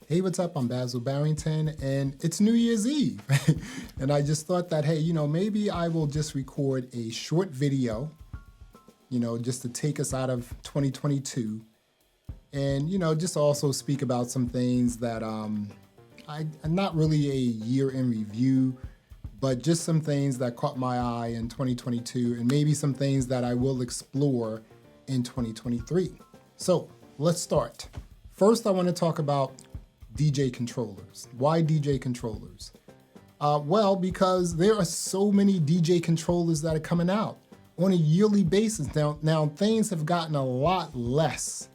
Hey, what's up? I'm Basil Barrington, and it's New Year's Eve. And I just thought that, hey, maybe I will just record a short video, just to take us out of 2022. And, just also speak about some things that I'm not really a year in review, but just some things that caught my eye in 2022 and maybe some things that I will explore in 2023. So let's start. First, I want to talk about DJ controllers. Why DJ controllers? Well, because there are so many DJ controllers that are coming out on a yearly basis. Now things have gotten a lot less,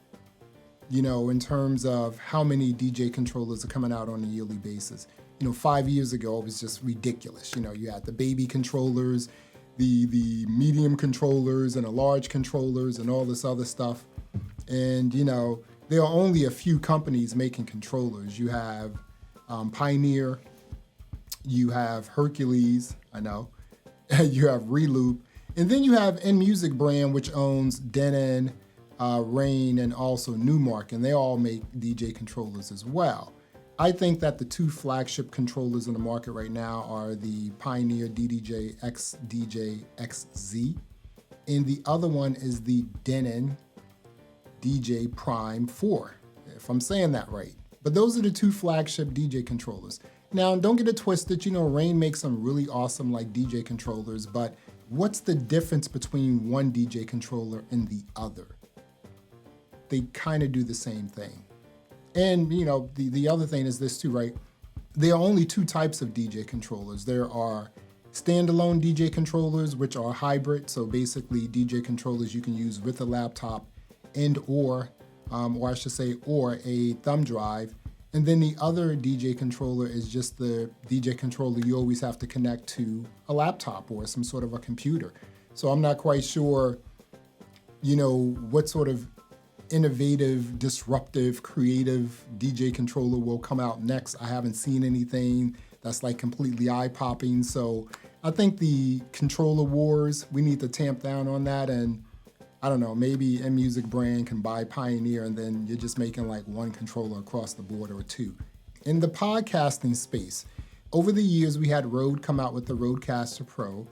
in terms of how many DJ controllers are coming out on a yearly basis. 5 years ago, it was just ridiculous. You had the baby controllers, the medium controllers, and the large controllers, and all this other stuff. And, there are only a few companies making controllers. You have Pioneer, you have Hercules, I know, you have Reloop, and then you have InMusic brand, which owns Denon, Rane, and also Newmark, and they all make DJ controllers as well. I think that the two flagship controllers in the market right now are the Pioneer DDJ XDJ XZ, and the other one is the Denon DJ Prime 4, if I'm saying that right. But those are the two flagship DJ controllers. Now, don't get it twisted, Rane makes some really awesome DJ controllers, but what's the difference between one DJ controller and the other? They kind of do the same thing. And, the other thing is this too, right? There are only two types of DJ controllers. There are standalone DJ controllers, which are hybrid. So basically DJ controllers you can use with a laptop or a thumb drive. And then the other DJ controller is just the DJ controller you always have to connect to a laptop or some sort of a computer. So I'm not quite sure, what sort of innovative, disruptive, creative DJ controller will come out next. I haven't seen anything that's completely eye-popping. So I think the controller wars, we need to tamp down on that. And I don't know, maybe InMusic brand can buy Pioneer and then you're just making one controller across the board or two. In the podcasting space, over the years we had Rode come out with the Rodecaster Pro,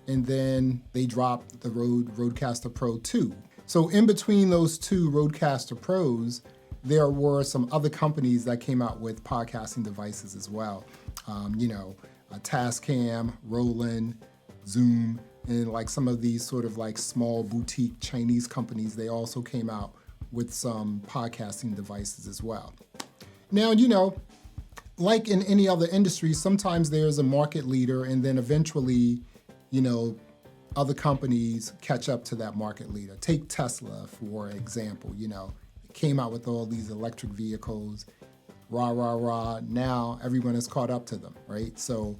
and then they dropped the Rodecaster Pro 2. So in between those two Rodecaster Pros, there were some other companies that came out with podcasting devices as well. Tascam, Roland, Zoom, and some of these sort of small boutique Chinese companies, they also came out with some podcasting devices as well. Now, like in any other industry, sometimes there's a market leader and then eventually, other companies catch up to that market leader. Take Tesla, for example, it came out with all these electric vehicles, rah, rah, rah. Now everyone has caught up to them, right? So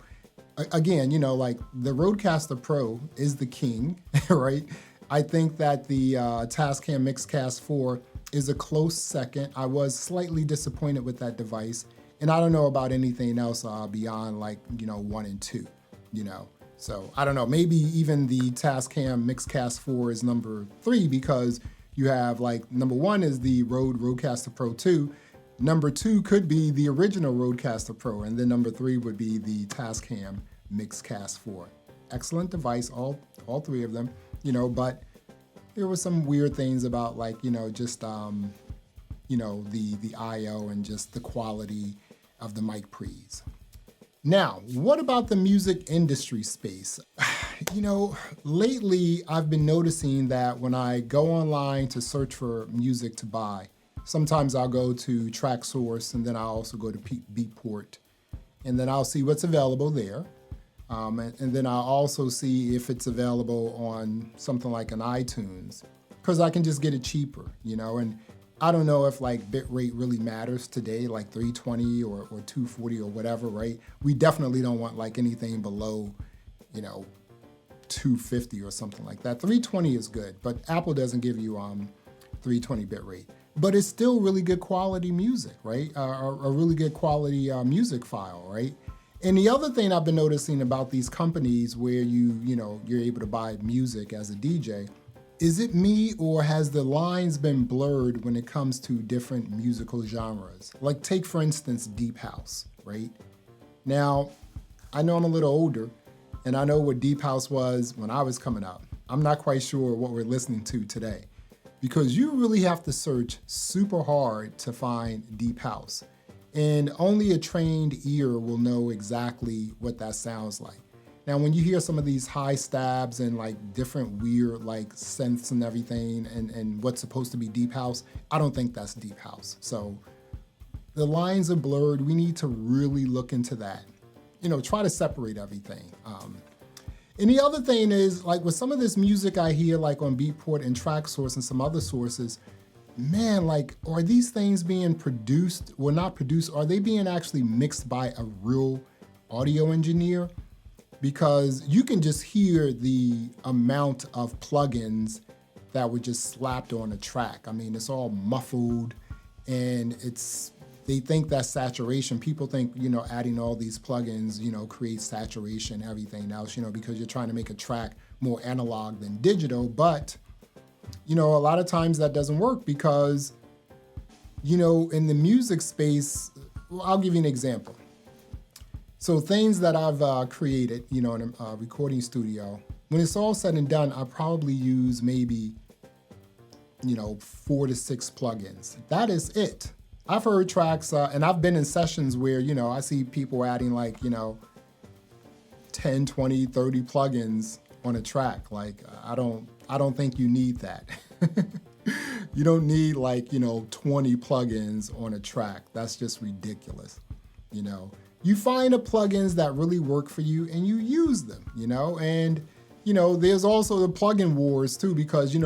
again, the Rodecaster Pro is the king, right? I think that the Tascam Mixcast 4 is a close second. I was slightly disappointed with that device, and I don't know about anything else beyond 1 and 2, So I don't know, maybe even the Tascam Mixcast 4 is number 3 because you have number 1 is the Rodecaster Pro 2. Number 2 could be the original Rodecaster Pro, and then number 3 would be the Tascam Mixcast 4. Excellent device, all three of them, but there were some weird things about just the I/O and just the quality of the mic pre's. Now, what about the music industry space? Lately I've been noticing that when I go online to search for music to buy, sometimes I'll go to TrackSource, and then I'll also go to Beatport, and then I'll see what's available there. And then I'll also see if it's available on something like an iTunes, because I can just get it cheaper, and I don't know if bit rate really matters today, 320 or 240 or whatever, right? We definitely don't want anything below, 250 or something like that. 320 is good, but Apple doesn't give you 320 bit rate. But it's still really good quality music, right? A really good quality music file, right? And the other thing I've been noticing about these companies where you're able to buy music as a DJ Is it me, or has the lines been blurred when it comes to different musical genres? Like, take for instance, Deep House, right? Now, I know I'm a little older, and I know what Deep House was when I was coming up. I'm not quite sure what we're listening to today, because you really have to search super hard to find Deep House. And only a trained ear will know exactly what that sounds like. Now, when you hear some of these high stabs and like different weird like synths and everything and what's supposed to be Deep House, I don't think that's Deep House. So the lines are blurred. We need to really look into that. Try to separate everything. And the other thing is, like with some of this music I hear like on Beatport and TrackSource and some other sources, man, like, are these things being produced, well, not produced, are they being actually mixed by a real audio engineer? Because you can just hear the amount of plugins that were just slapped on a track. I mean, it's all muffled, and they think that's saturation. People think, adding all these plugins, creates saturation, everything else, because you're trying to make a track more analog than digital. But, a lot of times that doesn't work because, in the music space, well, I'll give you an example. So things that I've created, in a recording studio, when it's all said and done, I probably use maybe, 4 to 6 plugins. That is it. I've heard tracks, and I've been in sessions where, I see people adding like, 10, 20, 30 plugins on a track. Like, I don't think you need that. You don't need like, 20 plugins on a track. That's just ridiculous, You find the plugins that really work for you and you use them, and, there's also the plugin wars too, because,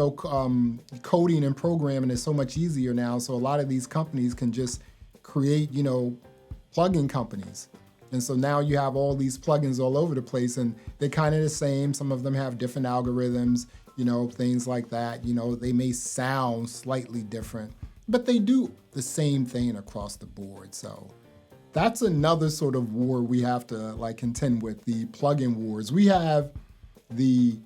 coding and programming is so much easier now. So a lot of these companies can just create, plugin companies. And so now you have all these plugins all over the place, and they're kind of the same. Some of them have different algorithms, things like that. They may sound slightly different, but they do the same thing across the board. So that's another sort of war we have to like contend with, the plugin wars. We have the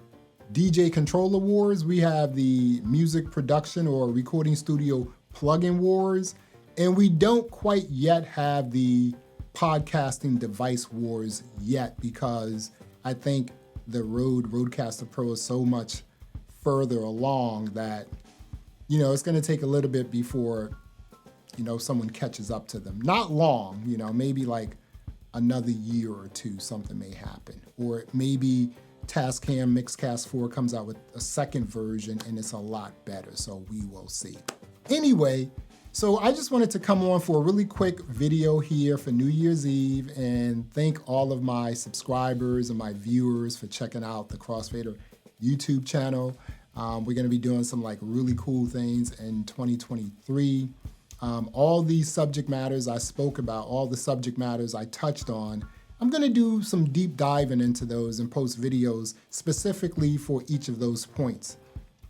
DJ controller wars. We have the music production or recording studio plugin wars. And we don't quite yet have the podcasting device wars yet, because I think the Rodecaster Pro is so much further along that, it's going to take a little bit before, someone catches up to them. Not long, maybe like another year or two, something may happen. Or maybe Tascam Mixcast 4 comes out with a second version and it's a lot better. So we will see. Anyway, so I just wanted to come on for a really quick video here for New Year's Eve and thank all of my subscribers and my viewers for checking out the Crossfadr YouTube channel. We're going to be doing some like really cool things in 2023. All these subject matters I spoke about, all the subject matters I touched on, I'm going to do some deep diving into those and post videos specifically for each of those points.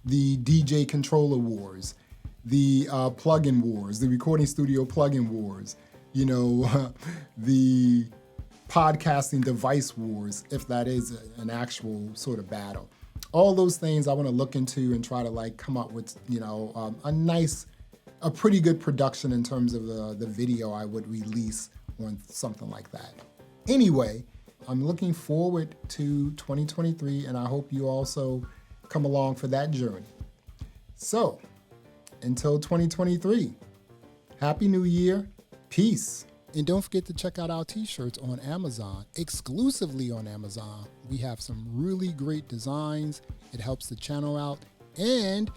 The DJ controller wars, the plugin wars, the recording studio plugin wars, the podcasting device wars, if that is an actual sort of battle. All those things I want to look into and try to like come up with, a pretty good production in terms of the video I would release on something like that. Anyway, I'm looking forward to 2023, and I hope you also come along for that journey. So, until 2023, Happy New Year, peace. And don't forget to check out our t-shirts on Amazon, exclusively on Amazon. We have some really great designs. It helps the channel out, and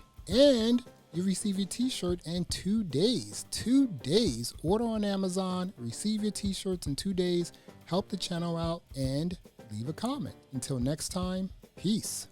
you receive your t-shirt in 2 days. 2 days. Order on Amazon, receive your t-shirts in 2 days, help the channel out, and leave a comment. Until next time, peace.